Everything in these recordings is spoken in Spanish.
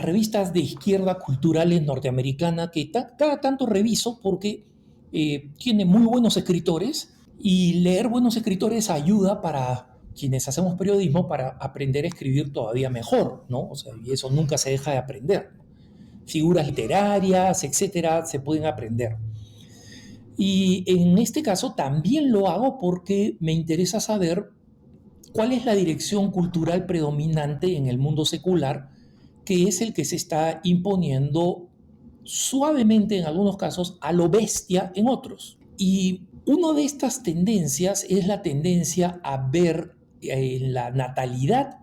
revistas de izquierda culturales norteamericana que cada tanto reviso porque tiene muy buenos escritores y leer buenos escritores ayuda para quienes hacemos periodismo para aprender a escribir todavía mejor, ¿no? O sea, y eso nunca se deja de aprender. Figuras literarias, etcétera, se pueden aprender. Y en este caso también lo hago porque me interesa saber cuál es la dirección cultural predominante en el mundo secular, que es el que se está imponiendo suavemente en algunos casos, a lo bestia en otros. Y una de estas tendencias es la tendencia a ver en la natalidad,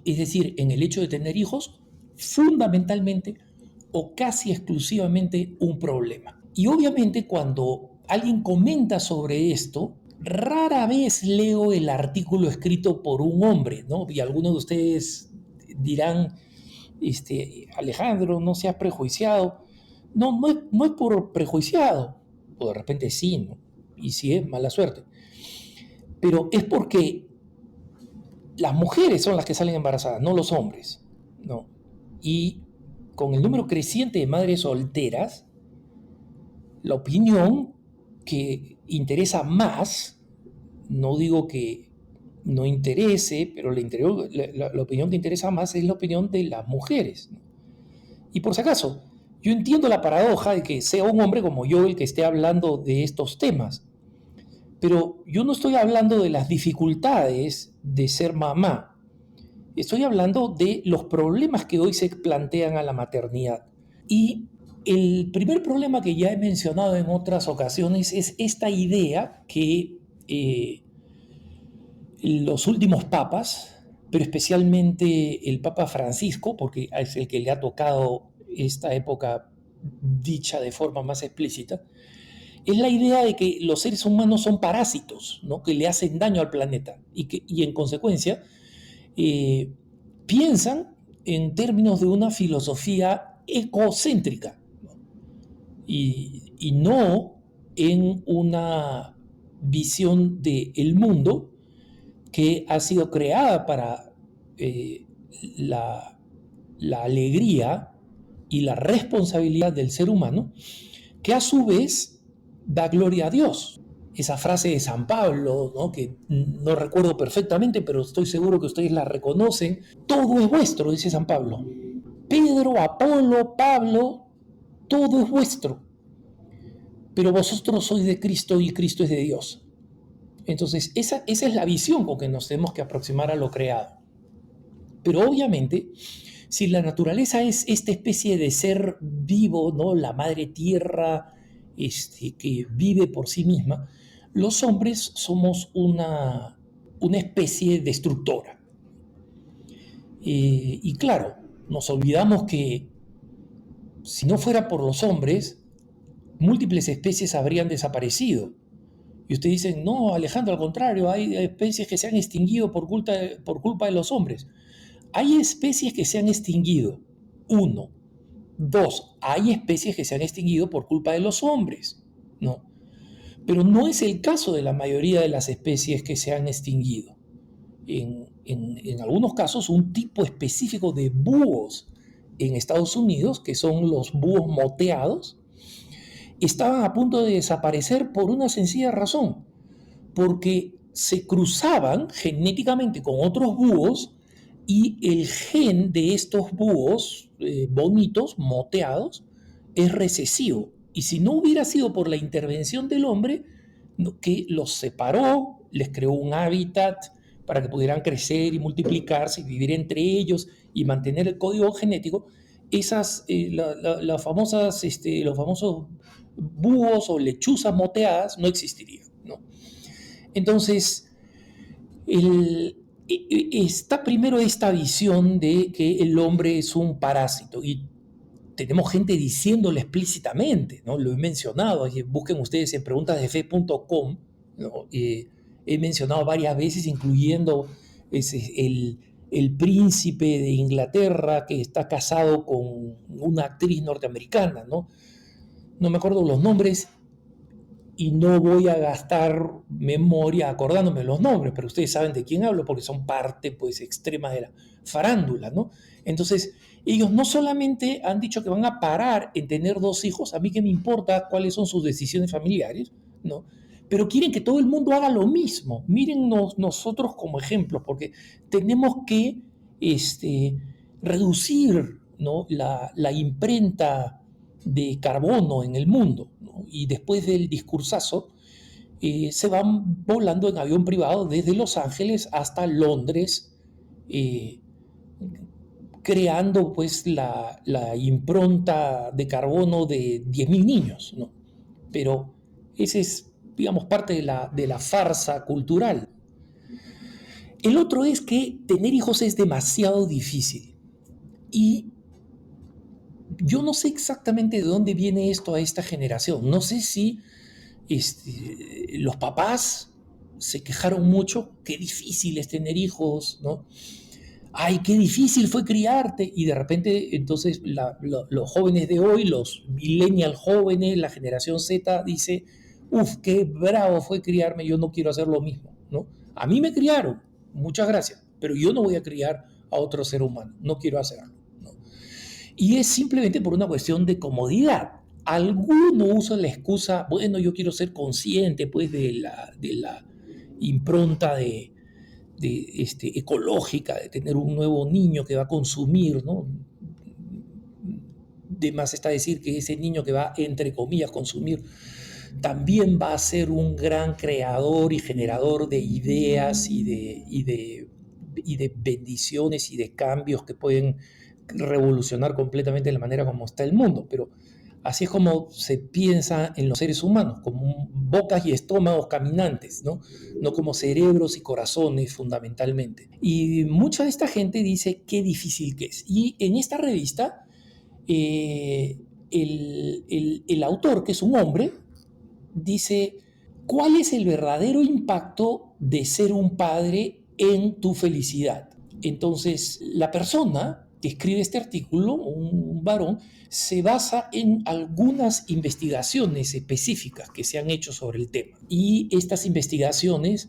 es decir, en el hecho de tener hijos, fundamentalmente o casi exclusivamente un problema. Y obviamente cuando alguien comenta sobre esto, rara vez leo el artículo escrito por un hombre, ¿no? Y algunos de ustedes dirán, Alejandro, no seas prejuiciado. No, no es por prejuiciado, o de repente sí, ¿no? Y sí es mala suerte. Pero es porque las mujeres son las que salen embarazadas, no los hombres, ¿no? Y con el número creciente de madres solteras, la opinión que interesa más, no digo que no interese, pero la opinión que interesa más es la opinión de las mujeres, ¿no? Y por si acaso, yo entiendo la paradoja de que sea un hombre como yo el que esté hablando de estos temas, pero yo no estoy hablando de las dificultades de ser mamá, estoy hablando de los problemas que hoy se plantean a la maternidad. Y el primer problema que ya he mencionado en otras ocasiones es esta idea que los últimos papas, pero especialmente el Papa Francisco, porque es el que le ha tocado esta época dicha de forma más explícita, es la idea de que los seres humanos son parásitos, ¿no? Que le hacen daño al planeta y en consecuencia eh, piensan en términos de una filosofía ecocéntrica, ¿no? Y no en una visión del mundo que ha sido creada para eh, la, la alegría y la responsabilidad del ser humano, que a su vez da gloria a Dios. Esa frase de San Pablo, ¿no? Que no recuerdo perfectamente, pero estoy seguro que ustedes la reconocen. Todo es vuestro, dice San Pablo. Pedro, Apolo, Pablo, todo es vuestro. Pero vosotros sois de Cristo y Cristo es de Dios. Entonces, esa es la visión con que nos tenemos que aproximar a lo creado. Pero obviamente, si la naturaleza es esta especie de ser vivo, ¿no? La madre tierra que vive por sí misma, los hombres somos una especie destructora. Y claro, nos olvidamos que si no fuera por los hombres, múltiples especies habrían desaparecido. Y ustedes dicen, no, Alejandro, al contrario, hay especies que se han extinguido por culpa de los hombres. Hay especies que se han extinguido. Uno. Dos, hay especies que se han extinguido por culpa de los hombres, ¿no? Pero no es el caso de la mayoría de las especies que se han extinguido. En algunos casos, un tipo específico de búhos en Estados Unidos, que son los búhos moteados, estaban a punto de desaparecer por una sencilla razón, porque se cruzaban genéticamente con otros búhos y el gen de estos búhos bonitos, moteados, es recesivo. Y si no hubiera sido por la intervención del hombre, que los separó, les creó un hábitat para que pudieran crecer y multiplicarse y vivir entre ellos y mantener el código genético, las famosas, los famosos búhos o lechuzas moteadas no existirían, ¿no? Entonces, está primero esta visión de que el hombre es un parásito y tenemos gente diciéndolo explícitamente, ¿no? Lo he mencionado, busquen ustedes en preguntasdefe.com, ¿no? He mencionado varias veces, incluyendo el príncipe de Inglaterra que está casado con una actriz norteamericana, ¿no? No me acuerdo los nombres y no voy a gastar memoria acordándome los nombres, pero ustedes saben de quién hablo porque son parte pues extrema de la farándula, ¿no? Entonces, Ellos no solamente han dicho que van a parar en tener 2 hijos, a mí que me importa cuáles son sus decisiones familiares, ¿no? Pero quieren que todo el mundo haga lo mismo. Mírennos nosotros como ejemplos, porque tenemos que reducir, ¿no? la imprenta de carbono en el mundo, ¿no? Y después del discursazo, se van volando en avión privado desde Los Ángeles hasta Londres, eh, creando pues la impronta de carbono de 10.000 niños, ¿no? Pero ese es, digamos, parte de la farsa cultural. El otro es que tener hijos es demasiado difícil. Y yo no sé exactamente de dónde viene esto a esta generación. No sé si los papás se quejaron mucho, qué difícil es tener hijos, ¿no? Ay, qué difícil fue criarte. Y de repente, entonces, los jóvenes de hoy, los millennial jóvenes, la generación Z, dice, uf, qué bravo fue criarme, yo no quiero hacer lo mismo, ¿no? A mí me criaron, muchas gracias, pero yo no voy a criar a otro ser humano, no quiero hacerlo, ¿no? Y es simplemente por una cuestión de comodidad. Alguno usa la excusa, bueno, yo quiero ser consciente, pues, de la impronta ecológica, de tener un nuevo niño que va a consumir, ¿no? De más está decir que ese niño que va, entre comillas, consumir, también va a ser un gran creador y generador de ideas y de bendiciones y de cambios que pueden revolucionar completamente la manera como está el mundo. Pero así es como se piensa en los seres humanos, como bocas y estómagos caminantes, ¿no? No como cerebros y corazones fundamentalmente. Y mucha de esta gente dice qué difícil que es. Y en esta revista, el autor, que es un hombre, dice, ¿cuál es el verdadero impacto de ser un padre en tu felicidad? Entonces, la persona que escribe este artículo, un varón, se basa en algunas investigaciones específicas que se han hecho sobre el tema. Y estas investigaciones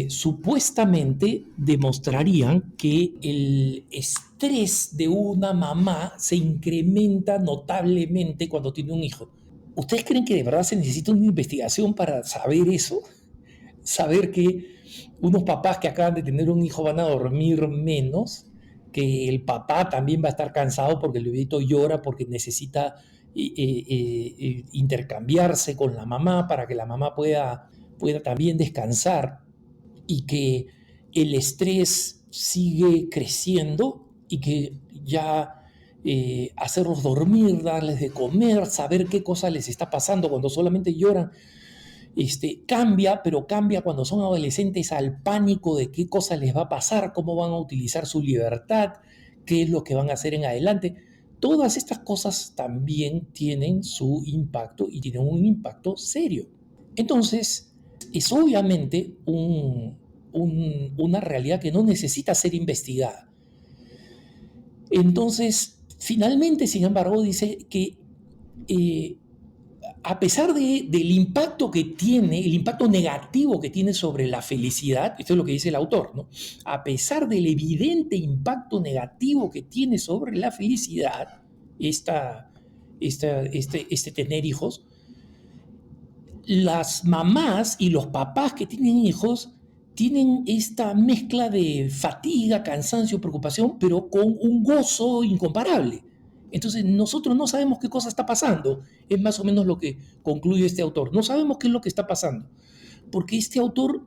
supuestamente demostrarían que el estrés de una mamá se incrementa notablemente cuando tiene un hijo. ¿Ustedes creen que de verdad se necesita una investigación para saber eso? Saber que unos papás que acaban de tener un hijo van a dormir menos, que el papá también va a estar cansado porque el bebito llora, porque necesita intercambiarse con la mamá para que la mamá pueda también descansar, y que el estrés sigue creciendo y que ya hacerlos dormir, darles de comer, saber qué cosa les está pasando cuando solamente lloran, cambia, pero cambia cuando son adolescentes al pánico de qué cosa les va a pasar, cómo van a utilizar su libertad, qué es lo que van a hacer en adelante. Todas estas cosas también tienen su impacto y tienen un impacto serio. Entonces, es obviamente una realidad que no necesita ser investigada. Entonces, finalmente, sin embargo, dice que a pesar del impacto que tiene, el impacto negativo que tiene sobre la felicidad, esto es lo que dice el autor, ¿no? A pesar del evidente impacto negativo que tiene sobre la felicidad, tener hijos, las mamás y los papás que tienen hijos tienen esta mezcla de fatiga, cansancio, preocupación, pero con un gozo incomparable. Entonces nosotros no sabemos qué cosa está pasando, es más o menos lo que concluye este autor. No sabemos qué es lo que está pasando, porque este autor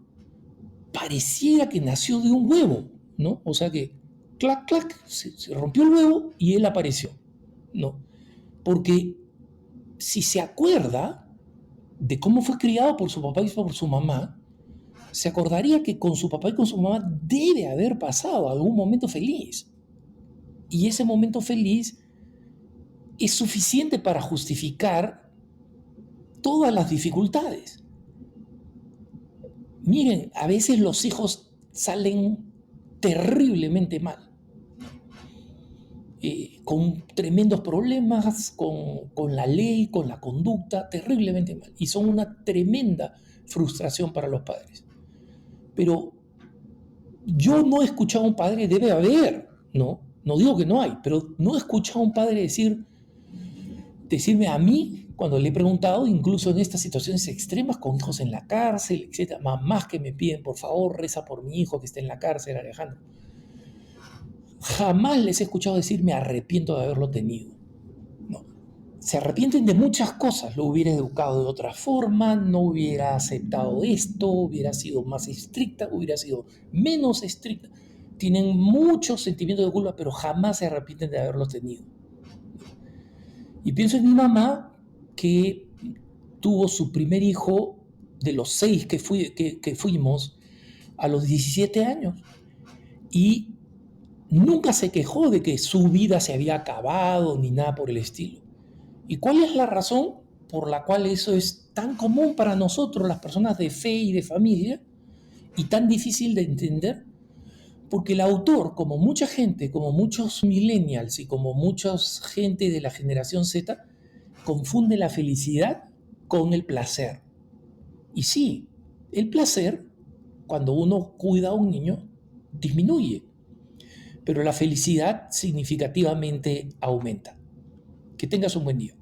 pareciera que nació de un huevo, ¿no? O sea que, clac, clac, se rompió el huevo y él apareció, ¿no? Porque si se acuerda de cómo fue criado por su papá y por su mamá, se acordaría que con su papá y con su mamá debe haber pasado algún momento feliz. Y ese momento feliz es suficiente para justificar todas las dificultades. Miren, a veces los hijos salen terriblemente mal, con tremendos problemas con la ley, con la conducta, terriblemente mal. Y son una tremenda frustración para los padres. Pero yo no he escuchado a un padre, debe haber, ¿no? No digo que no hay, pero no he escuchado a un padre decirme a mí, cuando le he preguntado, incluso en estas situaciones extremas, con hijos en la cárcel, etcétera, mamás que me piden, por favor, reza por mi hijo que está en la cárcel, Alejandro. Jamás les he escuchado decir me arrepiento de haberlo tenido. No. Se arrepienten de muchas cosas. Lo hubiera educado de otra forma, no hubiera aceptado esto, hubiera sido más estricta, hubiera sido menos estricta. Tienen muchos sentimientos de culpa, pero jamás se arrepienten de haberlos tenido. Y pienso en mi mamá, que tuvo su primer hijo de los 6 que fuimos a los 17 años. Y nunca se quejó de que su vida se había acabado ni nada por el estilo. ¿Y cuál es la razón por la cual eso es tan común para nosotros, las personas de fe y de familia, y tan difícil de entender? Porque el autor, como mucha gente, como muchos millennials y como mucha gente de la generación Z, confunde la felicidad con el placer. Y sí, el placer, cuando uno cuida a un niño, disminuye, pero la felicidad significativamente aumenta. Que tengas un buen día.